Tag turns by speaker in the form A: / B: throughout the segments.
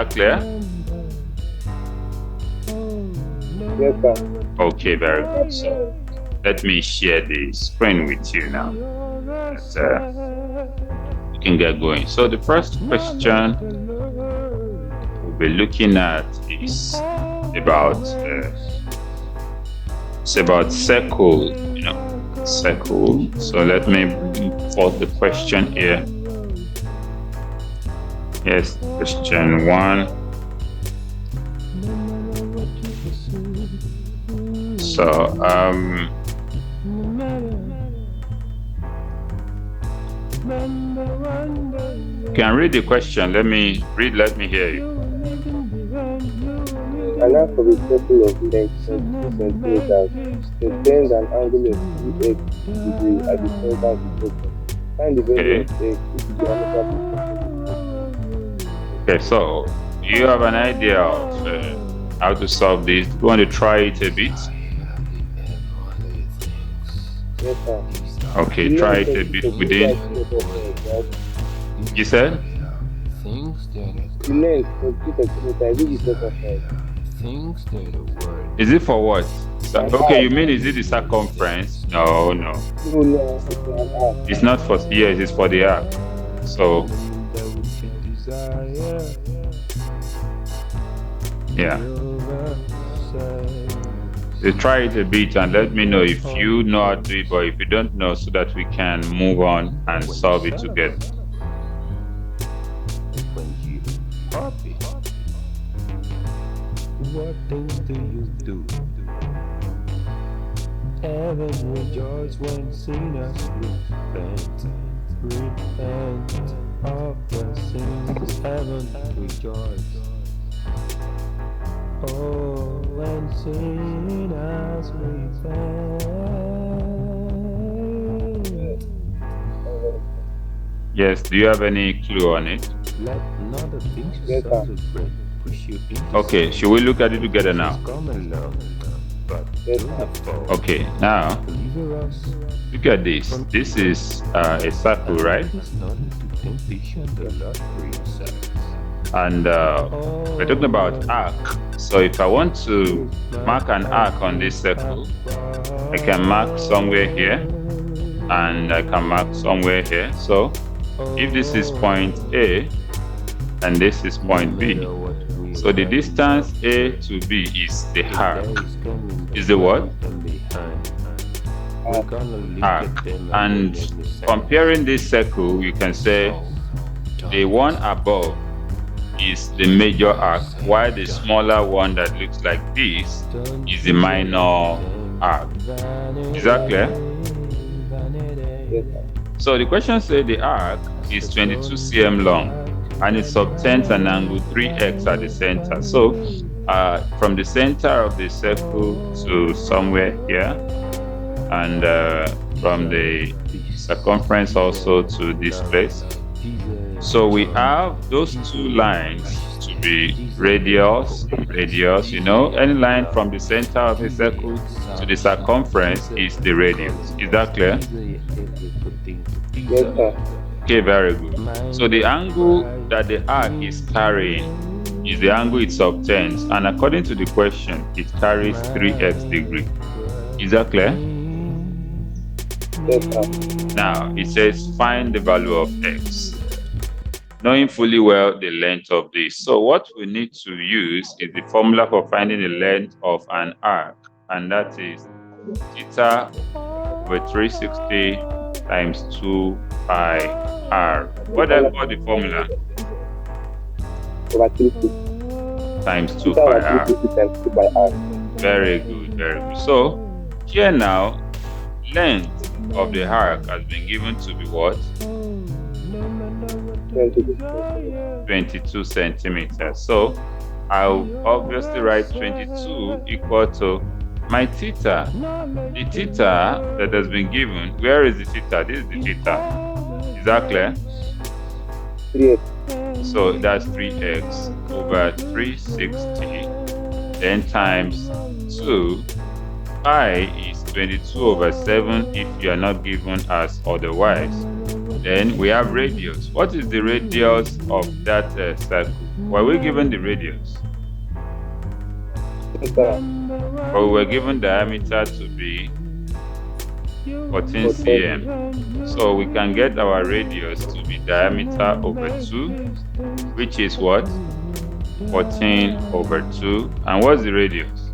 A: that clear?
B: Yes, sir.
A: Okay, very good. So let me share the screen with you now. You can get going. So the first question we'll be looking at is about circle, circle. So let me bring forth the question here. Yes, question 1. So can read the question. Let me hear you.
B: An arc of a circle of length 22 centimeters sustains an angle of 3x degree at the center of the circle. Find the value of x if the diameter is
A: Okay, so you have an idea of how to solve this. Do you want to try it a bit?
B: Yes, sir.
A: Okay, try it a bit within. You said?
B: The length 22 centimeters is the circumference.
A: Is it for what? Okay, you mean is it the circumference? No.
B: No, it's an arc.
A: It's not for, yes, it's for the arc. So, yeah. So try it a bit and let me know if you know how to do it, or if you don't know, so that we can move on and solve it together.
C: What things do you do? Heaven rejoice when sinners repent of their sins. Heaven rejoice. Oh, when sinners repent.
A: Yes, do you have any clue on it?
C: Let not the things you
B: Yes, sir.
C: celebrate push you into
A: Okay, should we look at it together now?
C: come along, but
B: Yes,
C: to the fall.
A: Okay, now
C: Deliver us.
A: look at this. This is a circle, right?
C: It's not into temptation, the Lord brings us.
A: And we're talking about arc. So if I want to mark an arc on this circle, I can mark somewhere here, and I can mark somewhere here. So if this is point A and this is point B, so the distance A to B is the arc. Is the what? Arc. And comparing this circle, you can say the one above is the major arc, while the smaller one that looks like this is the minor arc. Is that clear?
B: Yes, sir.
A: So the question says the arc is 22 cm long and it subtends an angle 3x at the center. So from the center of the circle to somewhere here, and from the circumference also to this place. So we have those two lines to be radius, any line from the center of the circle to the circumference is the radius. Is that clear?
B: Yes, sir.
A: Okay, very good. So the angle that the arc is carrying is the angle it subtends, and according to the question, it carries 3x degree. Is that clear?
B: Yes, sir.
A: Now, it says find the value of x, knowing fully well the length of this. So what we need to use is the formula for finding the length of an arc, and that is theta over 360 times 2 pi r. What do I call the formula?
B: Over 360
A: Times 2
B: Theta
A: pi
B: over
A: r.
B: 360 times 2 by r.
A: Very good, very good. So here now, length of the arc has been given to be what? 22 centimeters. So I'll obviously write 22 equal to my theta. The theta that has been given, where is the theta? This is the theta. Is that clear?
B: 3x.
A: So that's 3x over 360, then times 2. Pi is 22 over 7 if you are not given as otherwise. Then we have radius. What is the radius of that circle? Were we given the radius?
B: Yes, sir.
A: But we were given diameter to be 14
B: 14.
A: cm. So we can get our radius to be diameter over 2, which is what? 14 over 2. And what's the radius?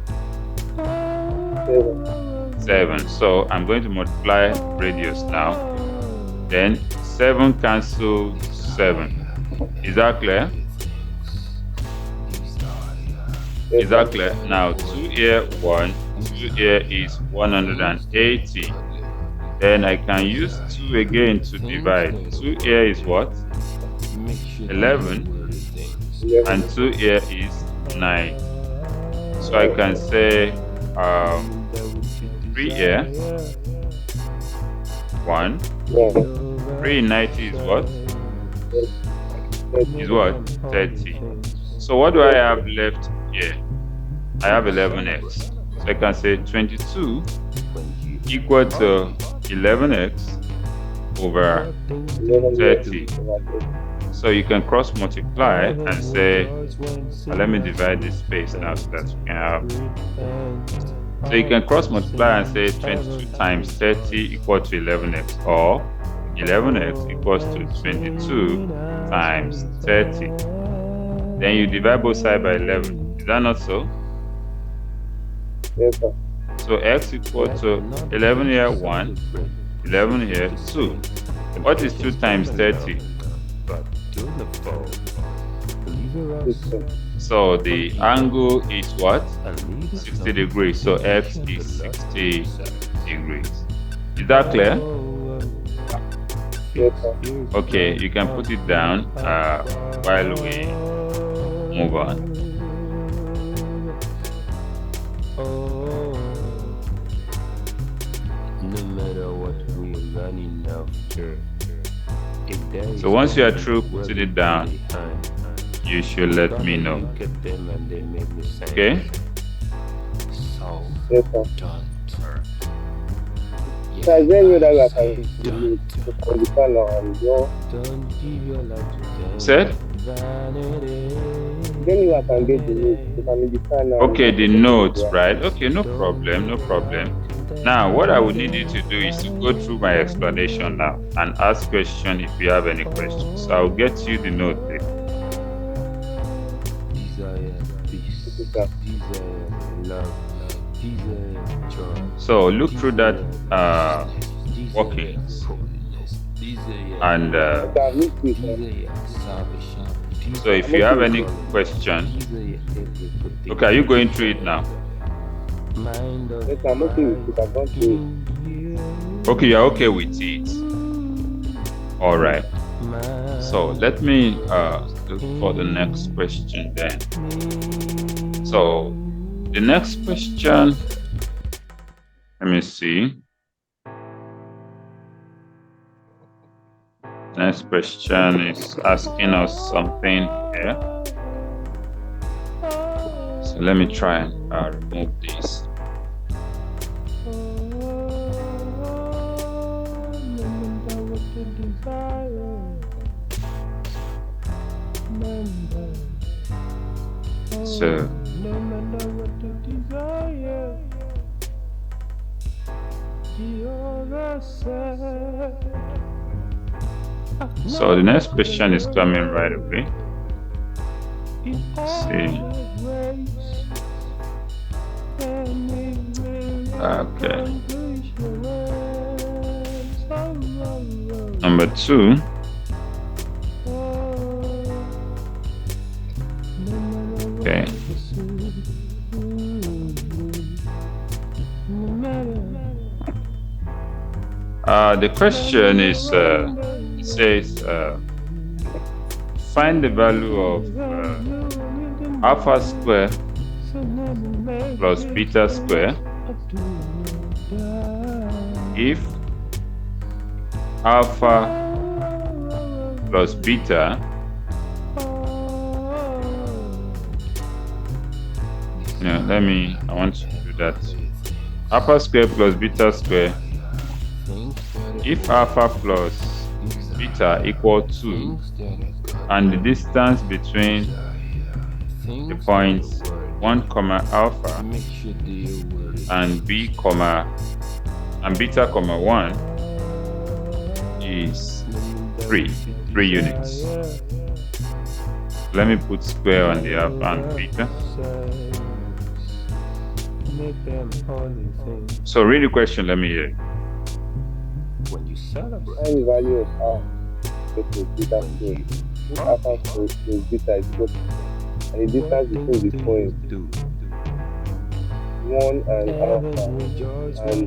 B: 7.
A: 7. So I'm going to multiply radius now. Then 7 cancel 7. Is that clear?
B: Yes,
A: Is that
B: sir.
A: clear? Now 2 here 1, 2 here is 180. Then I can use 2 again to divide. 2 here is what? 11.
B: 11.
A: And 2 here is 9. So I can say 3 here, 1.
B: 1.
A: 3 in 90 is what? Is what? 30. So what do I have left here? I have 11x. So I can say 22 equal to 11x over 30. So you can cross multiply and say, let me divide this space now so that we can have. So you can cross multiply and say 22 times 30 equal to 11x, or 11x equals to 22 times 30. Then you divide both sides by 11. Is that not so?
B: Yes, sir.
A: So x equal to 11 here 1, 11 here 2. What is 2 times 30?
B: 60.
A: So the angle is what? 60 degrees. So x is 60 degrees. Is that clear?
B: Yes, sir.
A: Okay, you can put it down while we move on.
C: No matter what we're running after,
A: So once you are through putting it down, you should let me know. Okay?
B: Yes, sir. So is there any way that we can understand now and draw?
A: Said?
B: Is there any way I can get the note? We can understand now.
A: Okay, the notes, right? Okay, no problem, no problem. Now, what I would need you to do is to go through my explanation now and ask questions if you have any questions. So I'll get you the note there. So look through that workings and so if you have any question, okay, are you going through it now?
B: Yes, I'm okay with it. I'm going to.
A: Okay, you're okay with it. All right. So let me look for the next question then. So the next question, let me see. Next question is asking us something here. So let me try and remove this. So the next question is coming right away. Let's see. Okay. Number 2. Okay. The question is, it says, find the value of alpha square plus beta square if alpha plus beta I want to do that. Alpha square plus beta square if alpha plus beta equal 2, and the distance between the points 1 comma alpha and b comma and beta comma 1 is 3 units. Let me put square on the alpha and beta. So read the question, let me hear.
B: Find the value of r equal to beta squared. If alpha plus beta is equal to 10, and the distance between the points 1 and alpha and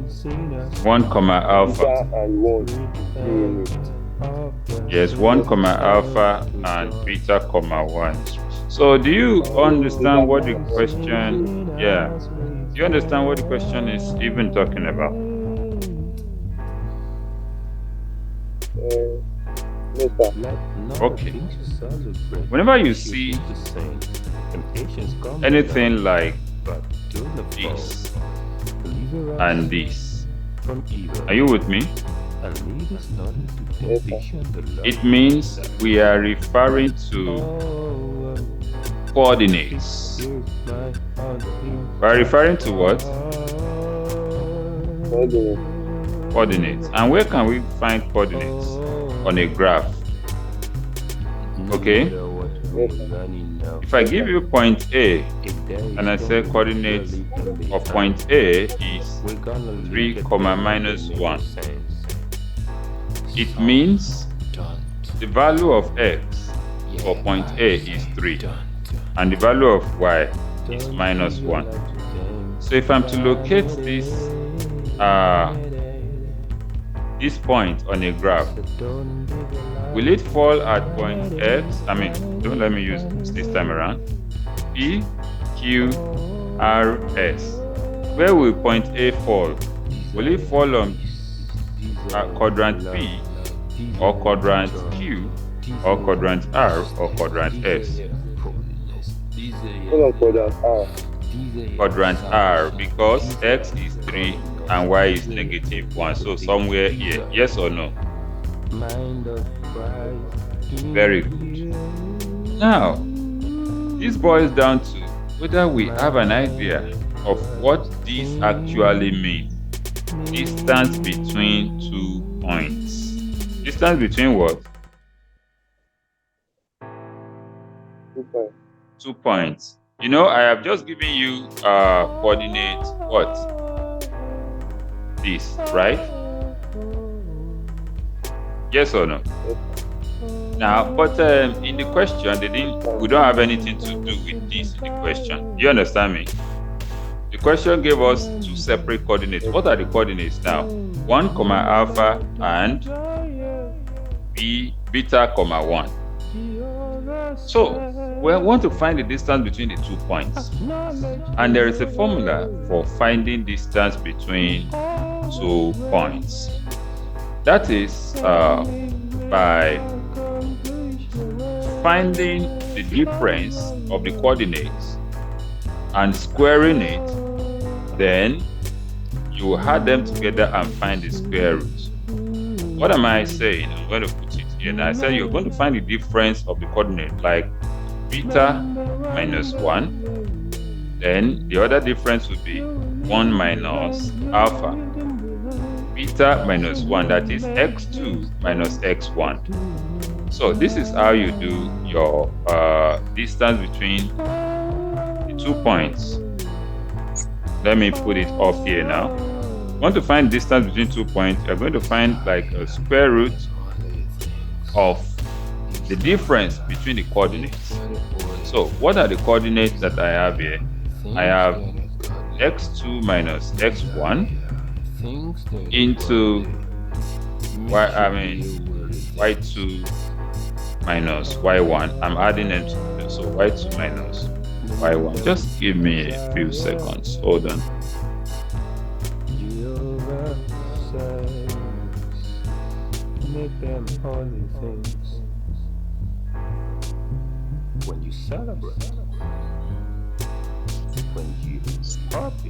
A: 1 comma alpha.
B: beta and 1 3 units.
A: Yes, 1 comma alpha and beta comma 1. So do you understand what the question, yeah, do you understand what the question is even talking about?
B: No, sir.
A: Okay. Whenever you see anything like this and this, are you with me?
B: Yes, sir.
A: It means we are referring to coordinates. We are referring to what?
B: Coordinate.
A: Coordinates. And where can we find coordinates? On a graph. Okay?
B: Yes, sir.
A: If I give you point A and I say coordinates of point A is 3 comma minus 1, it means the value of x for point A is 3 and the value of y is minus 1. So if I'm to locate this point on a graph, will it fall at point X? I mean, don't let me use this time around. P, Q, R, S. Where will point A fall? Will it fall on quadrant P, or quadrant Q, or quadrant R, or quadrant S?
B: Hold on, quadrant r.
A: Quadrant R, because X is 3 and Y is negative 1. So somewhere here. Yes or no? Very good. Now, this boils down to whether we have an idea of what this actually means. Distance between 2 points. Distance between what?
B: 2 points.
A: 2 points. You know, I have just given you coordinate what? This, right? Yes or no? Now, but in the question, we don't have anything to do with this in the question. You understand me? The question gave us 2 separate coordinates. What are the coordinates now? 1 comma alpha and beta comma 1. So we want to find the distance between the 2 points. And there is a formula for finding distance between 2 points. That is by finding the difference of the coordinates and squaring it, then you add them together and find the square root. What am I saying? I'm going to put it here. Now I said you're going to find the difference of the coordinate, like beta minus 1. Then the other difference would be 1 minus alpha. Beta minus 1, that is x2 minus x1. So this is how you do your distance between the 2 points. Let me put it up here now. Want to find distance between 2 points, you're going to find like a square root of the difference between the coordinates. So what are the coordinates that I have here? I have x2 minus x1 into y2 minus y1. I'm adding them together, so y2 minus y1. Just give me a few seconds. Hold on.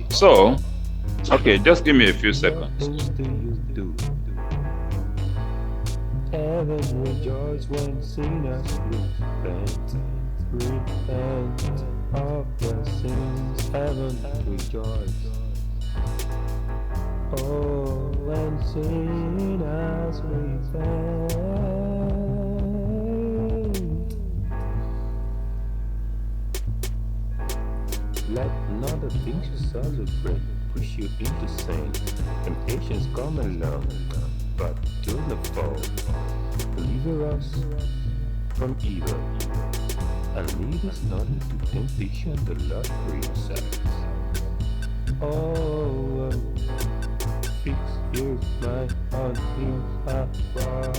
A: So, okay, just give me a few seconds.
C: Heaven rejoice when sinners repent of their sins. Heaven rejoice. Oh, when sinners repent. Let not the things you celebrate push you into sin. Temptations come along, but do not fall. Deliver us from evil, and lead us not into temptation, the Lord for yourself. Oh, fix your mind on Him above.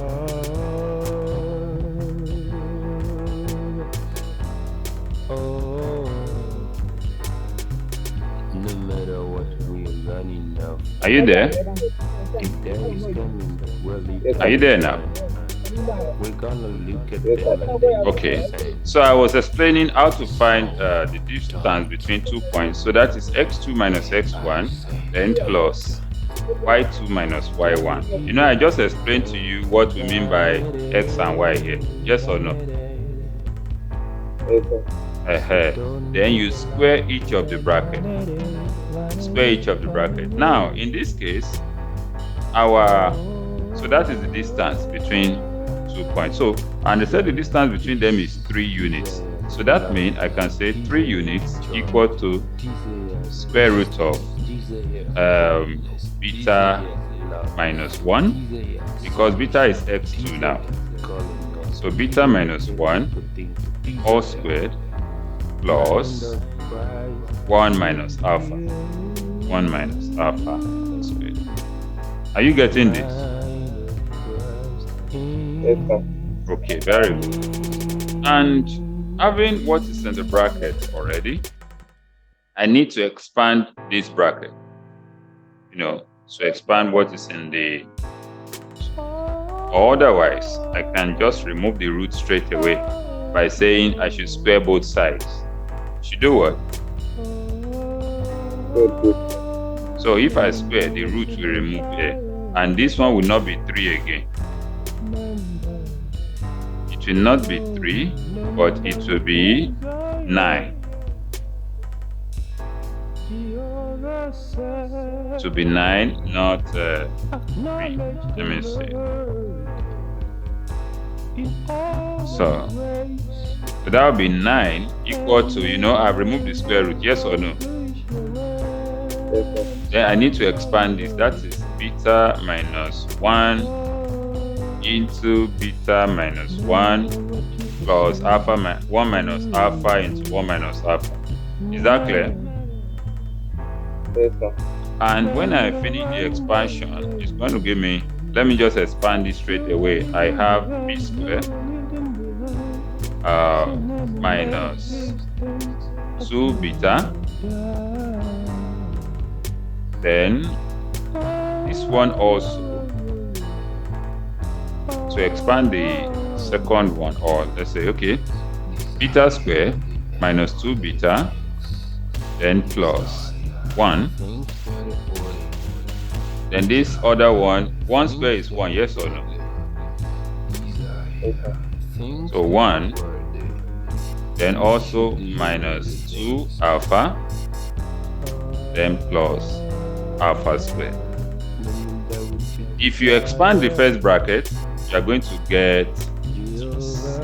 C: Oh, no matter what we are running now,
A: Are you there?
C: if there is coming, we'll leave
B: Yes,
A: Are you
B: sir.
A: there now?
C: We're gonna look at
B: Yes,
C: them
B: sir.
C: and they will
A: Okay.
C: be saying,
A: So I was explaining how to find the distance between 2 points. So that is x2 minus x1, then plus y2 minus y1. You know, I just explained to you what we mean by x and y here. Yes or no?
B: Yes, sir.
A: Then you square each of the bracket. Square each of the bracket. Now, in this case, so that is the distance between 2 points. So, and they said the distance between them is 3 units. So that means I can say 3 units equal to square root of beta minus 1, because beta is x2 now. So beta minus 1 all squared plus 1 minus alpha. 1 minus alpha squared. Are you getting this?
B: Yes, sir.
A: Okay, very good. And having what is in the bracket already, I need to expand this bracket. So expand what is in the... Or otherwise, I can just remove the root straight away by saying I should square both sides. Should do what?
B: Good.
A: So if I square, the root will remove here. And this one will not be 3 again. It will not be 3, but it will be 9. To be 9, not 3. Let me see. So that will be 9 equal to, I've removed the square root. Yes or no?
B: Yes, sir.
A: Then I need to expand this. That is beta minus 1 into beta minus 1 plus alpha 1 minus alpha into 1 minus alpha. Is that clear?
B: Yes, sir.
A: And when I finish the expansion, it's going to give me, let me just expand this straight away. I have b squared minus 2 beta. Then this one also. To expand the second one, or let's say, okay, beta squared minus 2 beta, then plus 1. Then this other one square is 1, yes or no?
B: Yes, sir.
A: So 1, then also minus 2 alpha, then plus alpha squared. If you expand the first bracket, you are going to get this.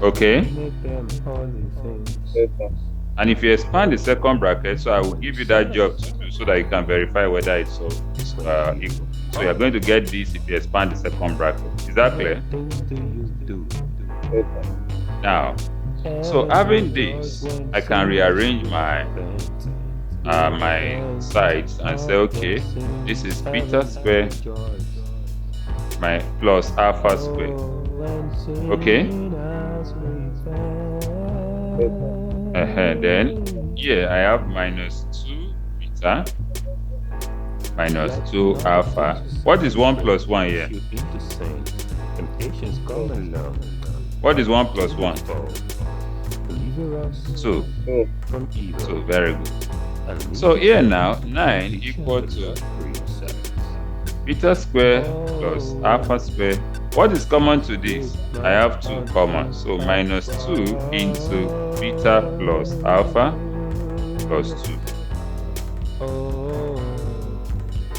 A: Okay?
B: Yes, sir.
A: And if you expand the second bracket, so I will give you that job to do so that you can verify whether it's equal. So you are going to get this if you expand the second bracket. Is that clear?
B: Yes, sir.
A: Now, so having this, I can rearrange my sides and say, okay, this is beta square my plus alpha square. Okay?
B: Yes, sir.
A: Then here I have minus 2 beta minus 2 alpha. What is 1 plus 1 here? What is 1 plus 1? 2.
B: Mm.
A: So very good. So here now, 9 equal to beta square plus alpha square. What is common to this? I have 2 common. So minus 2 into beta plus alpha plus 2.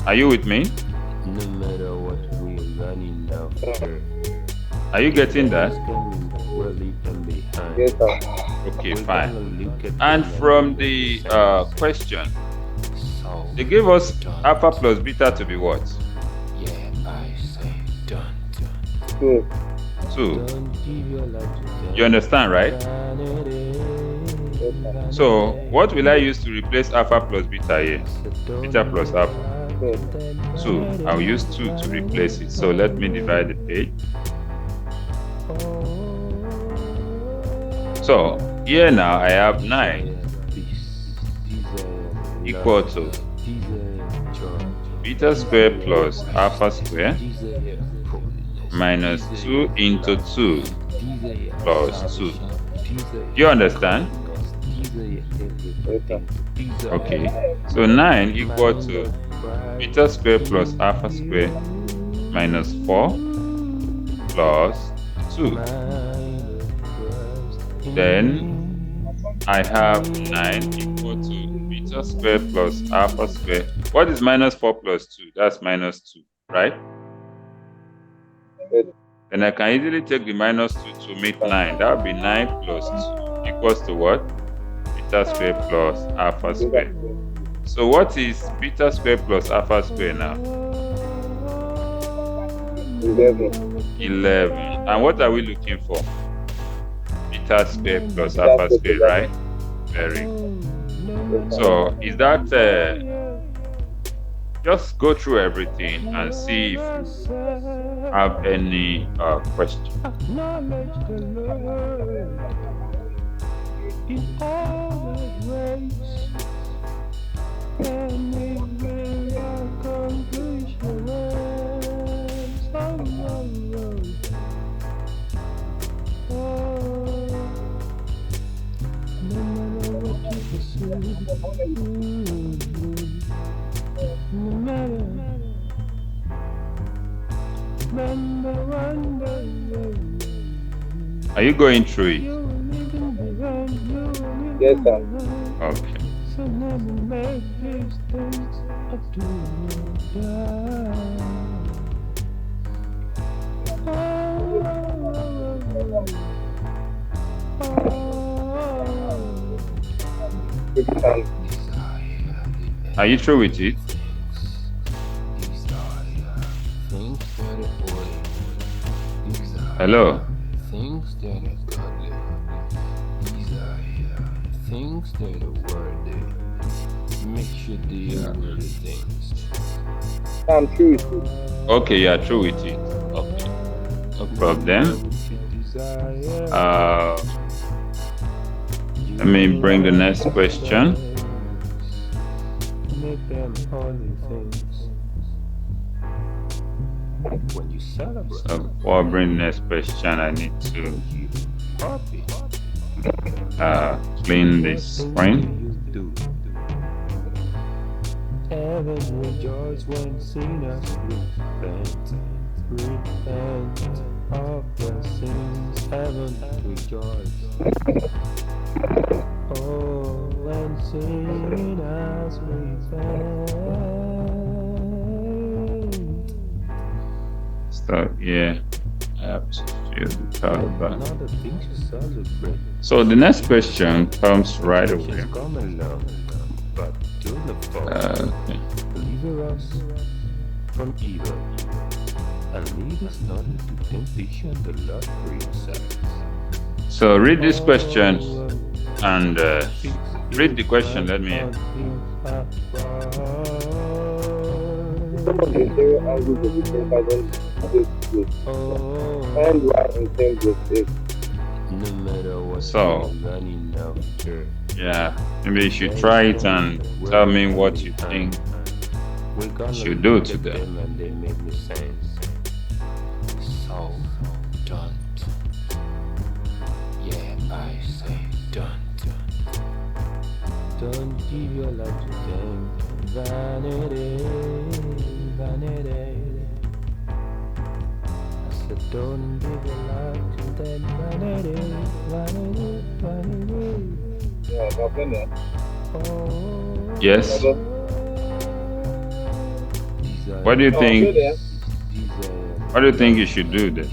A: Are you with me?
C: No matter what we're running after,
A: Are you getting that?
C: we're leaving behind.
B: Yes, sir.
A: Okay,
C: We're
A: fine.
C: gonna look at
A: And
C: them
A: from
C: and
A: the
C: make sense.
A: question,
C: So
A: they gave us
C: done.
A: alpha plus beta to be what?
C: Yeah, I say done.
B: 2.
A: 2.
C: Don't give your life to them.
A: You understand, right?
B: Yes, sir.
A: So what will I use to replace alpha plus beta here? Beta plus alpha.
B: 2.
A: 2. I'll use 2 to replace it. So let me divide the page. So here now I have 9 equal to beta square plus alpha square minus 2 into 2 plus 2. Do you understand?
B: Yes, sir.
A: Okay. So 9 equal to beta square plus alpha square minus 4 plus 2. Then I have 9 equal to beta square plus alpha square. What is minus 4 plus 2? That's minus 2, right?
B: Yes,
A: Then I can easily take the minus 2 to meet 9. That would be 9 plus 2 equals to what? Beta square plus alpha square. So what is beta square plus alpha square now?
B: 11.
A: 11. And what are we looking for? Beta square plus alpha square, right? Very good. So is that, just go through everything and see if you have any question. Are you going through it?
B: Yes, sir.
A: Okay. Are you through with it? Hello?
C: Things that are godly, these are things that are worthy. Make sure they are worthy things.
B: I'm true with you.
A: Okay, you are through with it. Okay. No problem. Let me bring the next question.
C: Make them holy things. When you celebrate,
A: So before I bring the next question, I need to
C: happy.
A: clean this screen.
C: Do. Heaven rejoice when sinners repent of their sins. Heaven rejoice. Oh, when sinners repent.
A: So yeah, I have to fill the color back.
C: Now the things you celebrate.
A: So the next question comes right away.
C: Come along, but do the fall.
A: Okay.
C: Deliver us from evil, and lead us not into temptation, the Lord for yourself.
A: So read this question and read the question. Let me hear.
B: Some of the interior angles of the center find y in terms of x.
C: No matter what
A: So,
C: you're running after,
A: yeah, maybe you should try it and tell me what you think
C: we're gonna
A: should do
C: look
A: to
C: at
A: them.
C: and they make me sense. So don't. Yeah, I say don't. Don't give your life to them. Vanity, vanity.
B: Yeah, no problem.
A: Yes.
B: Hello.
A: What do you
B: Oh,
A: think?
B: still there?
A: What do you think you should do then?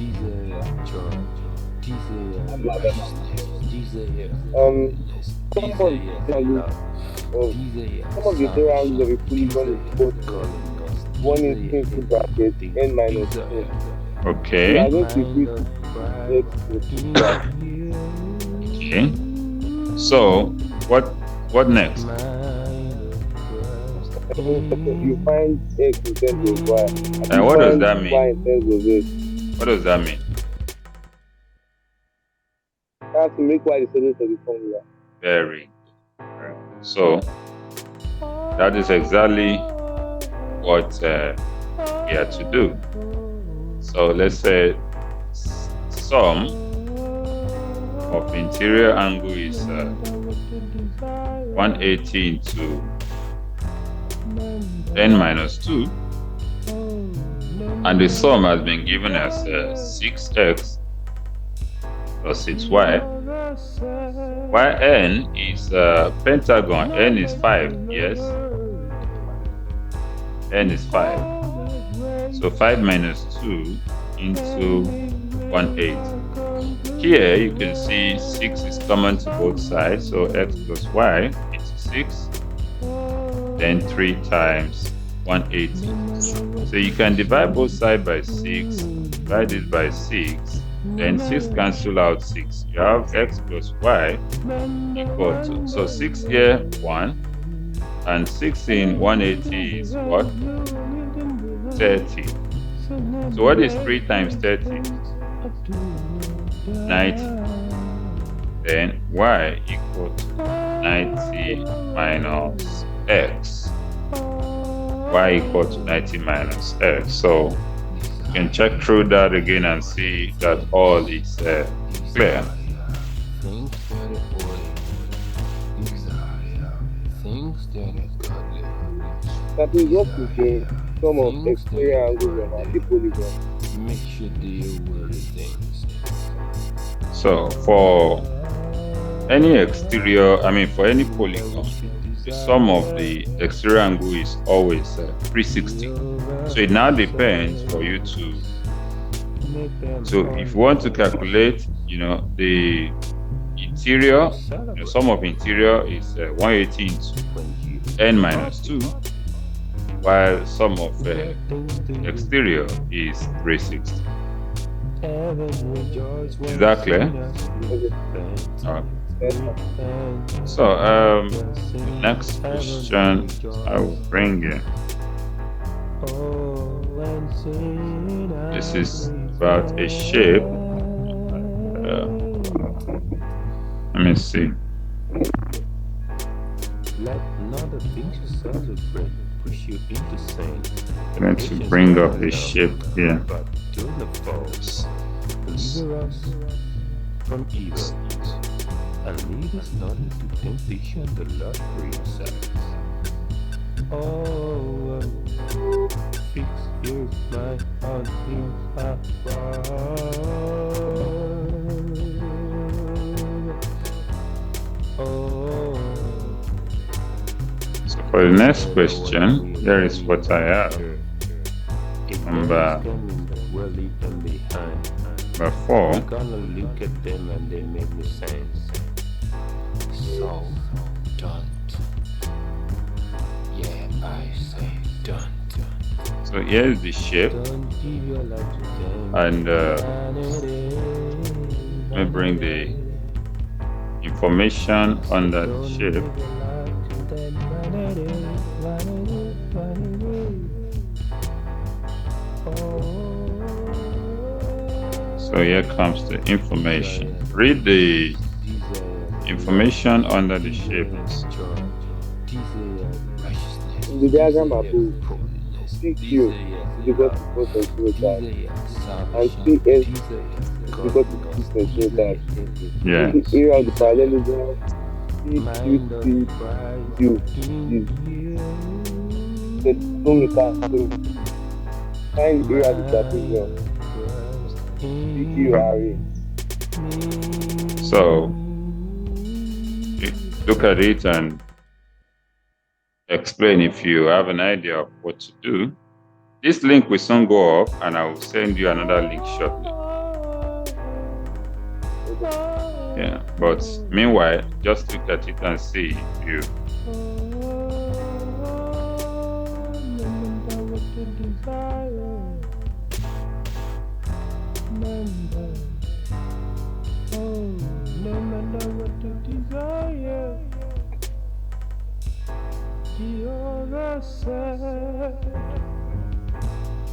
B: I'm blah blah blah. Um, some of the triangles of some of the triangles of a polygon is equal to 180 into bracket n minus 4. So we
A: Okay.
B: are going to equate it to x plus y.
A: Okay. So what next?
B: You find x in terms of y.
A: And
B: You
A: what does
B: find
A: that mean?
B: y in terms of x.
A: What does that mean?
B: That's to make y the surface of the formula.
A: Very good. So that is exactly what we are to do. So let's say sum of interior angle is 180 into n minus 2, and the sum has been given as 6x plus 6y. Yn is pentagon, n is 5, yes? N is 5. So 5 minus 2 into 180. Here you can see 6 is common to both sides, so x plus y into 6, then 3 times 180. So you can divide both sides by 6, divide it by 6, then 6 cancel out 6. You have x plus y equal to, so 6 here, 1, and 6 in 180 is what? 30. So what is 3 times 30? 90. Then y equal to 90 minus x. Y equal to 90 minus x. So you can check through that again and see that all is clear.
B: That is what is the sum of exterior angles of a polygon.
A: So for any exterior, for any polygon, the sum of the exterior angle is always 360. So it now depends for you to, so if you want to calculate, the interior, the sum of interior is 180 into n minus 2, while sum of exterior is 360. Is that clear? So the next question I will bring in. This is about a shape. Let me see. I'm going to bring up a shape here.
C: From evil, and lead us not into temptation, the Lord for yourselves. Oh, fix your mind on Him above. Oh.
A: So for the next question, here is what I have. Number 4.
C: I'm gonna look at them and they make me sense. So don't. Yeah, I say don't.
A: So here is the shape, and let me bring the information under the shape. So here comes the information. Read the information under the shape.
B: In the diagram above, CQ is equal to 4 centimeters and CS is equal to 2 centimeters.
A: Yeah.
B: The area of the parallelogram CQCU is centimeter. So find the area of the trapezium. PQRA.
A: So look at it and explain if you have an idea of what to do. This link will soon go off and I will send you another link shortly. Yeah, but meanwhile, just look at it and see if you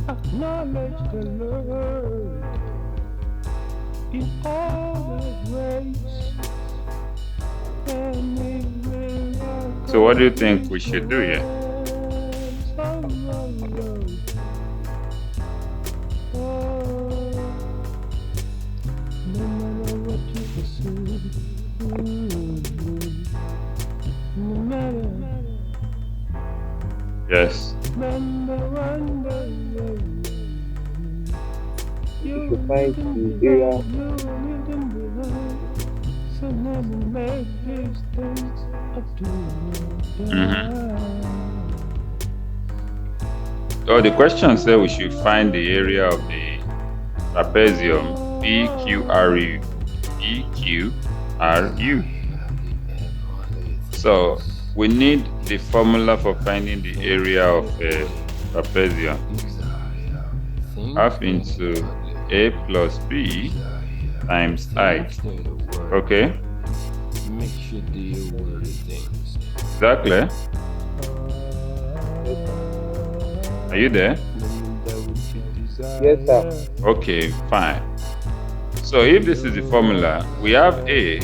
D: acknowledge the Lord in all His ways.
A: So what do you think we should do here? Yes.
B: You should find the area.
A: So the question said we should find the area of the trapezium PQRU. PQRU. So we need the formula for finding the area of a trapezium. Half into A plus B times height. Okay? Exactly. Are you there?
B: Yes, sir.
A: Okay, fine. So if this is the formula, we have A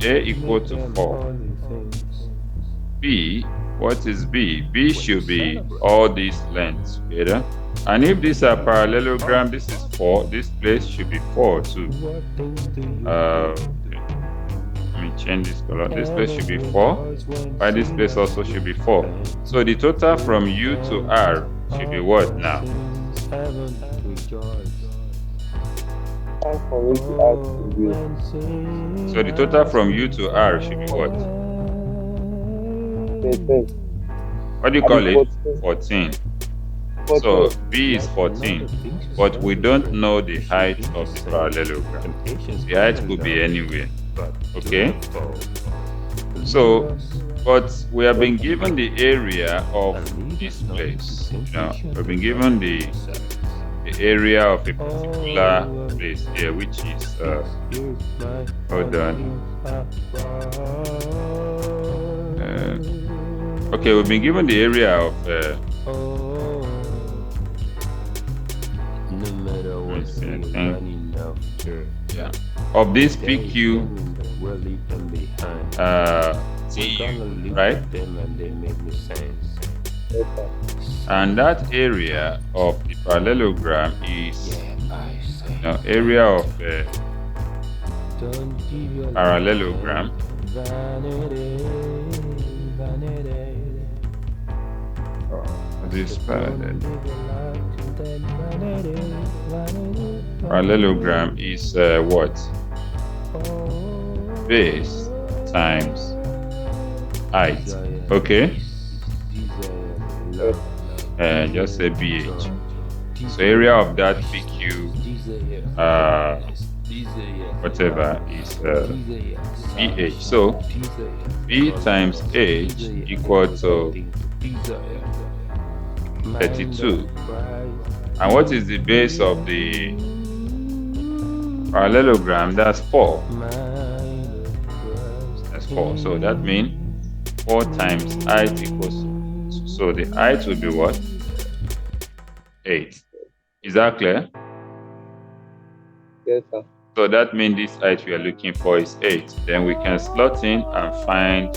A: equal to 4. B, what is B? B should be all these lengths together. And if these are parallelogram, this is 4. This place should be 4 too. Let me change this color. This place should be 4. While this place also should be 4. So the total from U to R should be what now?
B: Time for me to ask you.
A: So the total from U to R should be what?
B: 13.
A: What do you call it? 14. So B is 14, but we don't know the height of the parallelogram. The height could be anywhere. Okay? So, but we have been given the area of this place. You know, we've been given the area of a particular place here, which is hold on. Okay, we've been given the area of yeah, of this PQ TU, right? And that area of the parallelogram is area of parallelogram. This parallelogram is what? Base times height. Okay? Just say BH. So area of that PQ whatever is BH. So B times H equal to 32. And what is the base of the parallelogram? That's 4. That's 4. So that means 4 times height equals 2. So the height will be what? 8. Is that clear?
B: Yes, sir.
A: So that means this height we are looking for is 8. Then we can slot in and find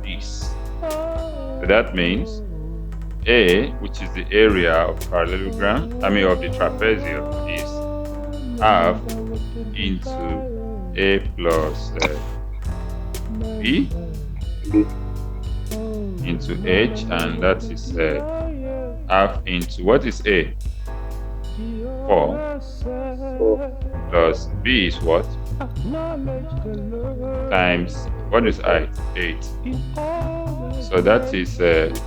A: this. So that means A, which is the area of parallelogram, of the trapezium, is half into A plus B into H, and that is half into, what is A? 4. plus b is what?
D: Acknowledge the
A: Times,
D: Lord
A: what is height? 8.
D: in all
A: So
D: the
A: that is
D: ways.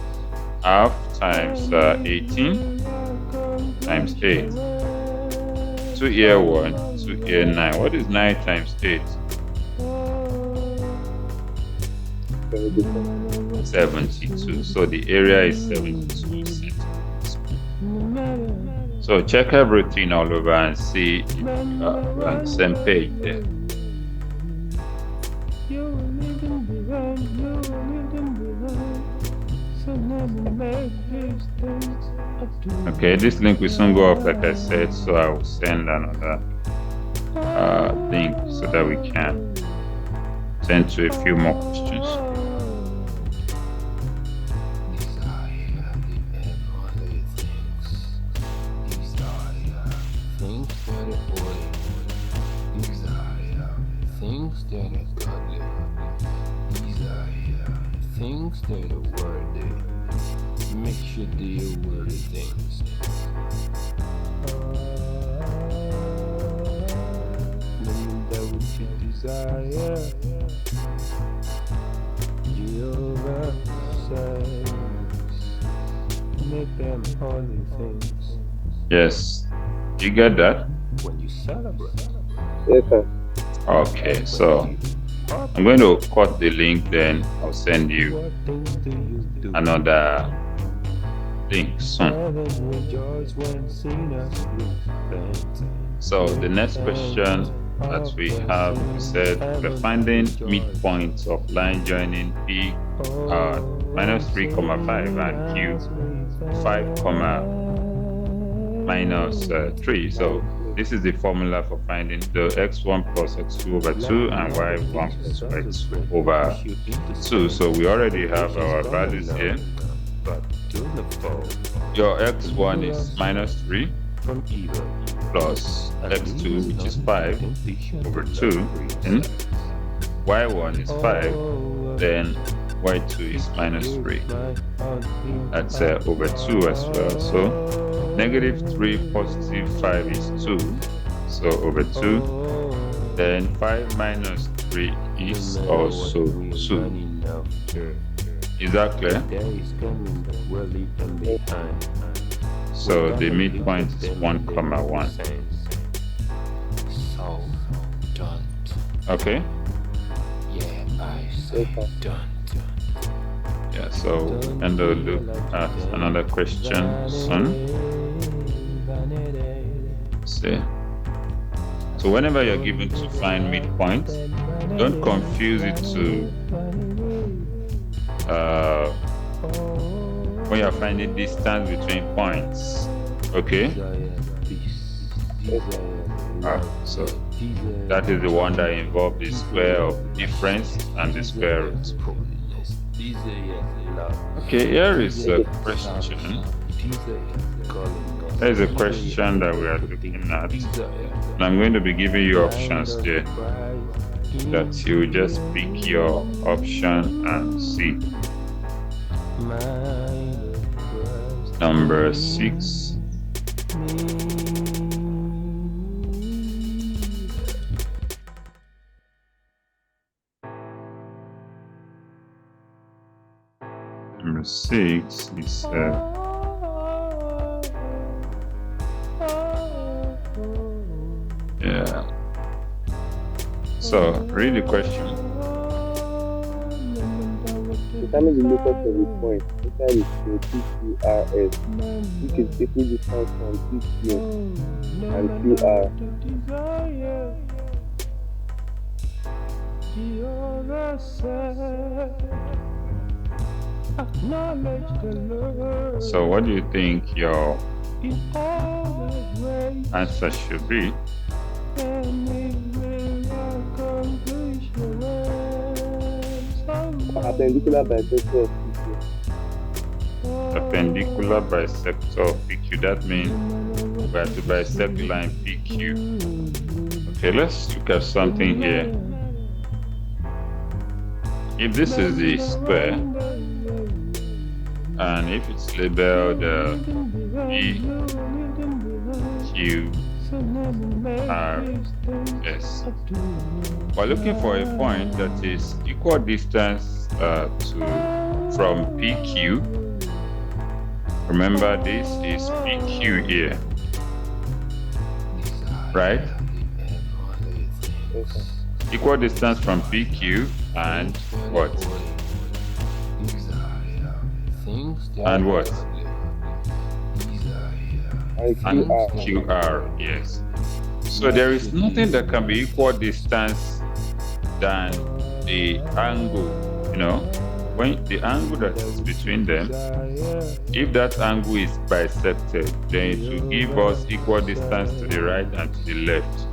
A: half times
D: And His
A: 18
D: will
A: times
D: accomplish the
A: 8.
D: rest
A: 2 here
D: of
A: 1,
D: my
A: 2 here 9. What is 9
D: life.
A: times 8?
D: Oh, no
B: 72.
D: matter what they
A: 72.
D: say,
A: So the area is 72 centimeters.
D: no matter,
A: So check everything all over and see if
D: remember
A: we're on the
D: one
A: same page there.
D: day you were leaving behind, you were leaving behind. So never make these things I do
A: Okay, this link will soon go off, like I said, so I will
D: right.
A: send another link so that we can
D: Oh,
A: send to a few more questions.
D: oh,
C: Desire the heavenly things. Desire things that are holy. Desire things that are godly. Desire things that are worthy. Make sure they are worthy things. Remember that what you desire. Jehovah says, make them holy things.
A: Yes, you get that?
C: When you celebrate,
B: Yes, sir.
A: Okay, so
C: when you
A: I'm going to cut the link, then I'll send you
C: what things do you do?
A: another link soon.
C: Heaven rejoice when sinners repent.
A: So the next question that we have, we said we're finding midpoints of line joining P minus 3 comma 5 and Q 5 comma minus 3. So this is the formula for finding the x1 plus x2 over 2 and y1 plus y2 over 2. So we already have our values here.
C: But do not fall
A: Your x1 is minus 3
C: from evil.
A: plus x2, which is 5 over 2, and y1 is 5, then y2 is minus 3. That's over 2 as well. So negative 3 positive 5 is 2, so over 2. Then 5 minus 3 is also 2. Is that clear? So the midpoint is 1 comma 1.
C: So don't.
A: Okay?
C: Yeah, I say don't.
A: Yeah, so and we'll look at another question soon. See. So whenever you're given to find midpoint, don't confuse it to when you're finding distance between points. Okay? So that is the one that involves the square of difference and the square root. Okay, here is a question. There is a question that we are looking at. And I'm going to be giving you options there that you just pick your option and see. Number 6. Number 6 is yeah. So read the question.
B: Determine the locus of the point inside the PQRS, which is equal distance from PQ and QR.
A: So what do you think your answer should be?
B: Perpendicular bisector of PQ.
A: Perpendicular bisector of PQ. That means we have to bisect line PQ. Okay, let's look at something here. If this is the square, and if it's labeled PQ RS. We're looking for a point that is equal distance from PQ. Remember, this is PQ here, right? Equal distance from PQ and what? And what? And QR, yes. So there is nothing that can be equal distance than the angle, when the angle that is between them, if that angle is bisected, then it will give us equal distance to the right and to the left.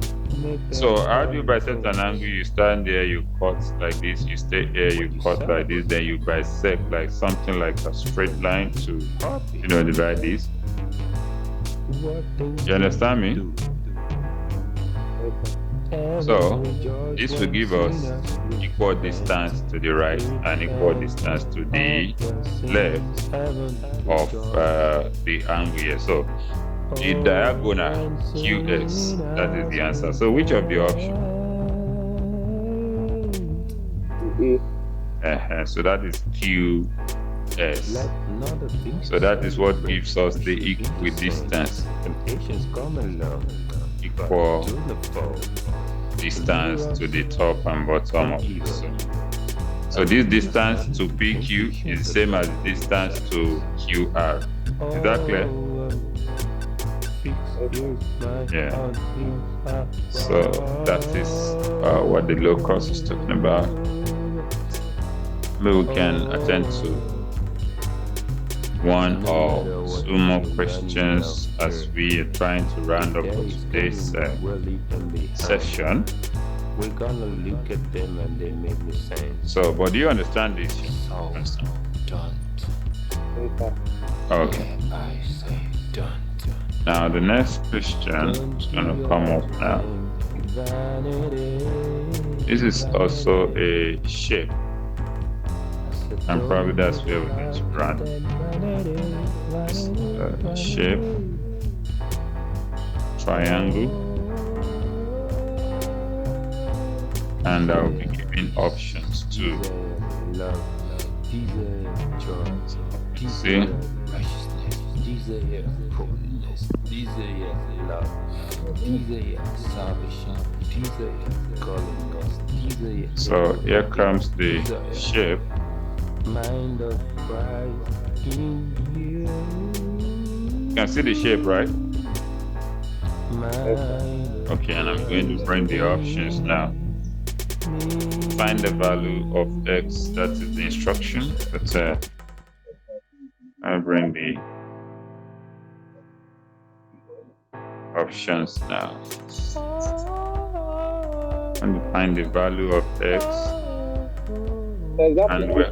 A: So how do you bisect an angle? You stand there, you cut like this, you stay here, you cut like this, then you bisect like something like a straight line to, divide this. You understand me? So this will give us equal distance to the right and equal distance to the left of the angle here. So the diagonal QS, that is the answer. So which of the options? So that is QS. So that is what gives us the equidistance. Equal distance to the top and bottom of this. So this distance to PQ is the same as the distance to QR. Is that clear? Yeah. So that is what the locus is talking about. Maybe we can attend to one or two more questions as we are trying to round up for today's session.
C: We're gonna look at them and they make me say.
A: So, but do you understand this?
C: So don't.
A: Okay.
C: I say don't.
A: Now the next question is gonna come up now. This is also a shape. And probably that's where we're going to run. Shape, triangle, and I will be giving options too. See? So here comes the shape.
C: Mind of Christ in you.
A: You can see the shape, right?
C: Mind
A: Okay, and I'm going to bring the options now. Find the value of x, that is the instruction. But I'll bring the options now. And find the value of x. And where?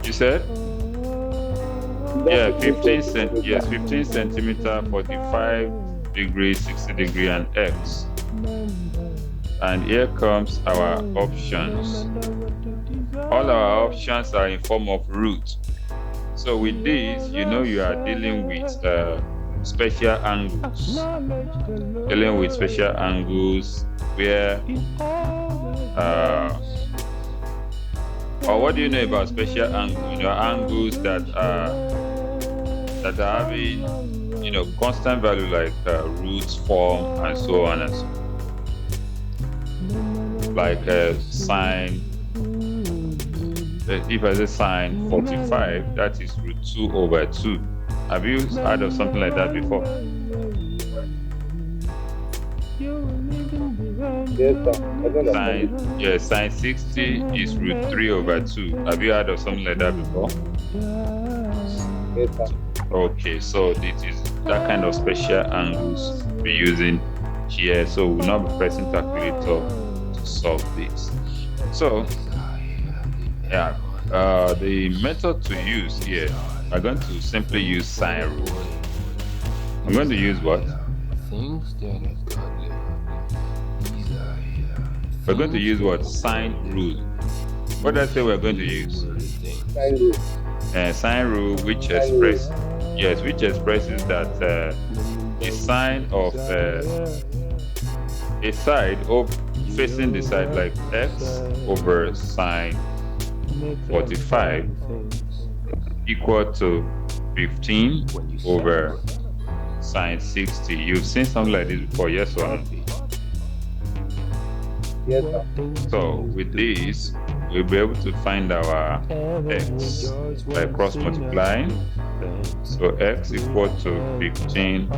A: You said? Yeah, 15 centimeter, 45 degrees, 60 degree, and x. And here comes our options. All our options are in form of root. So with this, you are dealing with special angles. Dealing with special angles where or what do you know about special angles? Angles that have a constant value like roots, form, and so on and so on. Like sine. If I say sine 45, that is root 2 over 2. Have you heard of something like that before? Sine 60 is root 3 over 2. Have you heard of something like that before?
B: Yes, sir.
A: Okay, so this is that kind of special angles we're using here. So we'll not be pressing calculator to solve this. So, yeah, the method to use here, I'm going to simply use sine rule. I'm going to use what? We're going to use what? Sine rule. What did I say we're going to use?
B: Sine rule.
A: Sine rule, which express yes, which expresses that the sine of a side facing the side like x over sine 45 equal to 15
C: When you
A: over
C: celebrate,
A: sine 60. You've seen something like this before, yes or no?
C: happy,
B: Yes, sir.
A: So with this, we'll be able to find our x by cross multiplying. So x equal to 15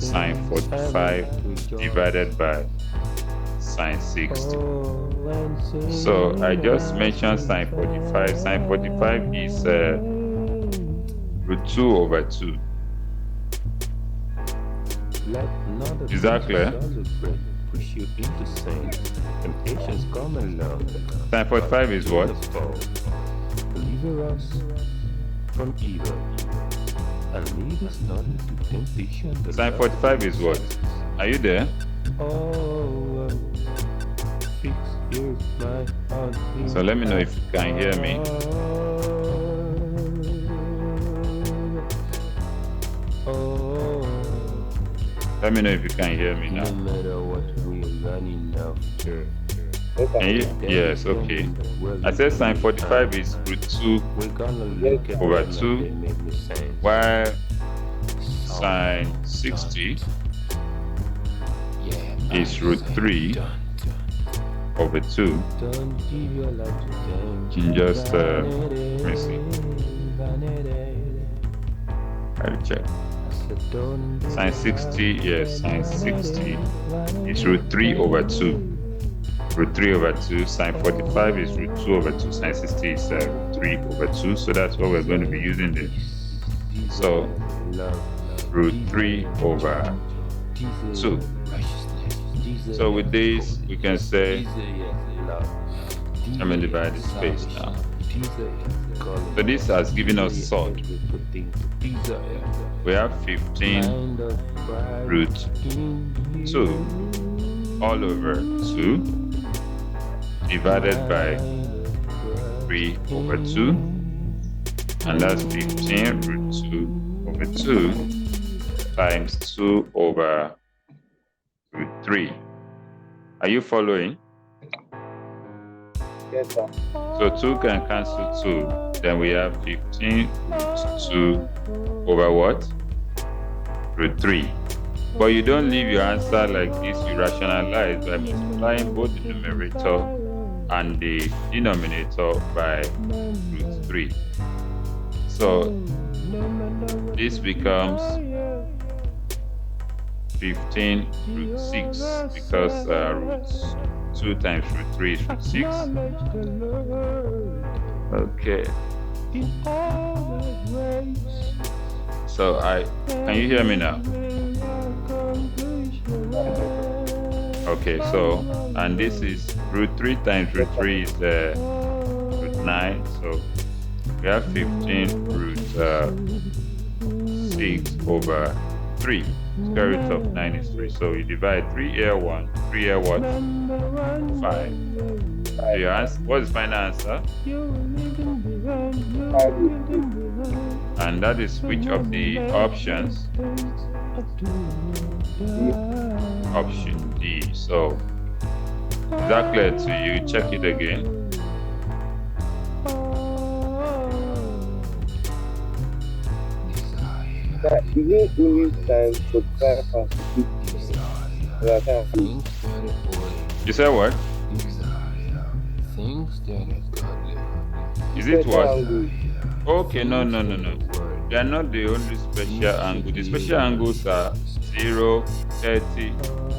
A: sine 45 divided by sine 60. So I just mentioned sine 45. Sine 45 is root 2 over 2.
C: Let not the
A: Is that
C: things you
A: clear?
C: celebrate push you into sin. Temptations come along.
A: Sine 45 is what?
C: The fall. Deliver us from evil. And lead us not into temptation. but
A: Sine 45 is what? Are you there?
C: Oh, fix your mind on him.
A: So let me know if you can hear me.
C: Oh,
A: Let me know if you can hear me
C: no
A: now.
C: matter what we're running after.
B: Yes, sir.
A: Can you? Yes, okay. I said sine 45 is root 2
C: We're gonna look at
A: over
C: them and
A: 2,
C: they make no sense.
A: while sine 60 is root 3 over 2.
C: Don't give your life to them.
A: You can just, let me see. I'll check. Sine 60, yes, sine 60 is root 3 over 2. Root 3 over 2, sine 45 is root 2 over 2, sine 60 is root 3 over 2. So that's what we're going to be using there. So root 3 over 2. So with this, we can say, I'm going to divide the space now. So this has given us sod. We have 15 root 2 all over 2 divided by 3 over 2. And that's 15 root 2 over 2 times 2 over root 3. Are you following?
B: Yes, sir.
A: So 2 can cancel 2. Then we have 15 root 2 over what? Root 3. But you don't leave your answer like this. You rationalize by multiplying both the numerator and the denominator by root 3. So this becomes 15 root 6 because root 2 times root 3 is root 6. Okay. So can you hear me now? Okay, so, and this is root 3 times root 3 is root 9. So we have 15 root 6 over 3. Square root of 9 is 3. So you divide 3 here 1, 3 here what? 5. So your answer, what is the final answer?
B: 5 root 3.
A: And that is which of the options? Option D. So is that clear to you? Check it again.
B: Sir, is it only time for 5 and 50? Or I can't.
A: You said what? Is it what? Okay, no. They are not the only special angle. The special angles are 0, 30,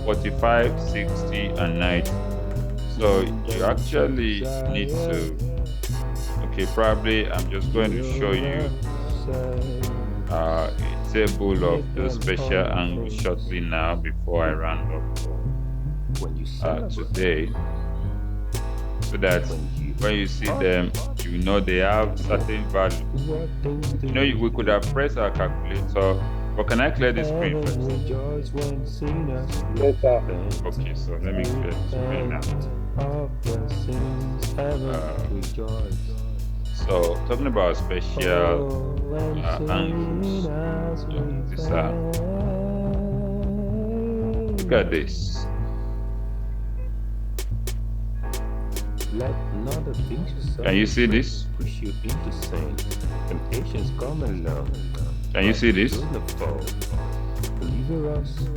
A: 45, 60, and 90. So you actually need to, okay, probably I'm just going to show you a table of those special angles shortly now before I round up today, so that when you see them, you know they have certain values. You know, we could have pressed our calculator, but can I clear the screen first?
B: Yes, sir.
A: Okay, so let me clear the screen now. So talking about special
D: Oh, and seen
A: angles,
D: as we
A: these are. Look
D: fade.
A: at this.
C: Like not the things you
A: Can you see
C: celebrate
A: this?
C: push you into sin. Temptations come along,
A: Can you
C: but
A: see
C: do
A: this?
C: not fall. Deliver us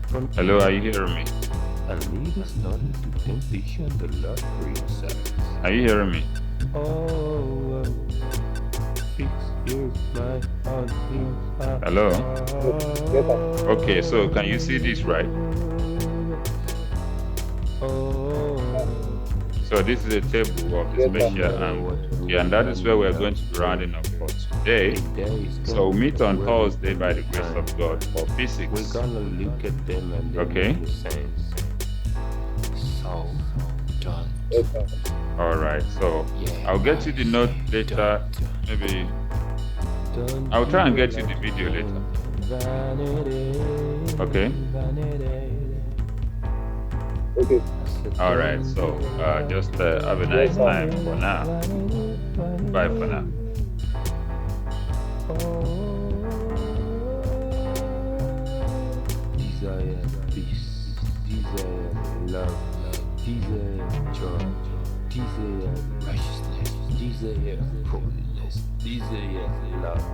C: from
A: Hello, are
C: evil,
A: you hearing me?
C: and lead us not into temptation, the Lord for yourself.
A: Are you hearing me?
C: Oh, fix your mind on Him.
A: Hello?
B: Yes, yes, sir.
A: Okay, so can you see this, right?
C: Oh,
A: So this is a table of the
B: Yes, sir.
C: no
A: special
C: matter what
A: angle. Okay, and
C: goes
A: that is
C: on
A: where
C: in
A: we're going
C: life,
A: to be
C: bro,
A: rounding up for
C: a
A: today.
C: day is
A: So we'll
C: coming
A: meet on
C: where we
A: Thursday
C: can
A: by
C: be
A: the grace of
C: kind.
A: God for
C: We're
A: physics.
C: gonna look at them and they make
A: Okay?
C: you sense. So
B: Yes,
C: don't,
B: sir.
A: All right. So
C: yeah,
A: I'll get
C: I
A: you the note
C: say
A: later. Maybe
C: don't
A: I'll try
C: give
A: and
C: your
A: get you
C: life
A: the
C: to
A: video later.
C: them. Vanity,
A: Okay?
C: vanity.
B: Okay.
C: I said
A: All right.
C: don't give
A: So
C: your life
A: just
C: to
A: have a
C: them.
B: Yes,
A: nice
B: sir.
A: time for
C: Vanity,
A: now.
C: vanity,
A: Bye for now.
C: vanity. Desire peace, desire love, desire joy, desire righteousness, desire holiness, desire love,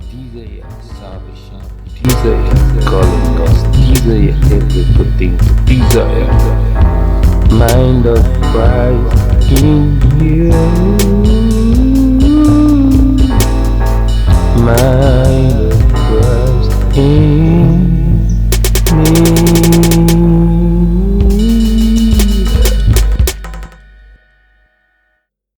C: desire salvation, desire calling us, desire everything, desire mind of Christ in you, mind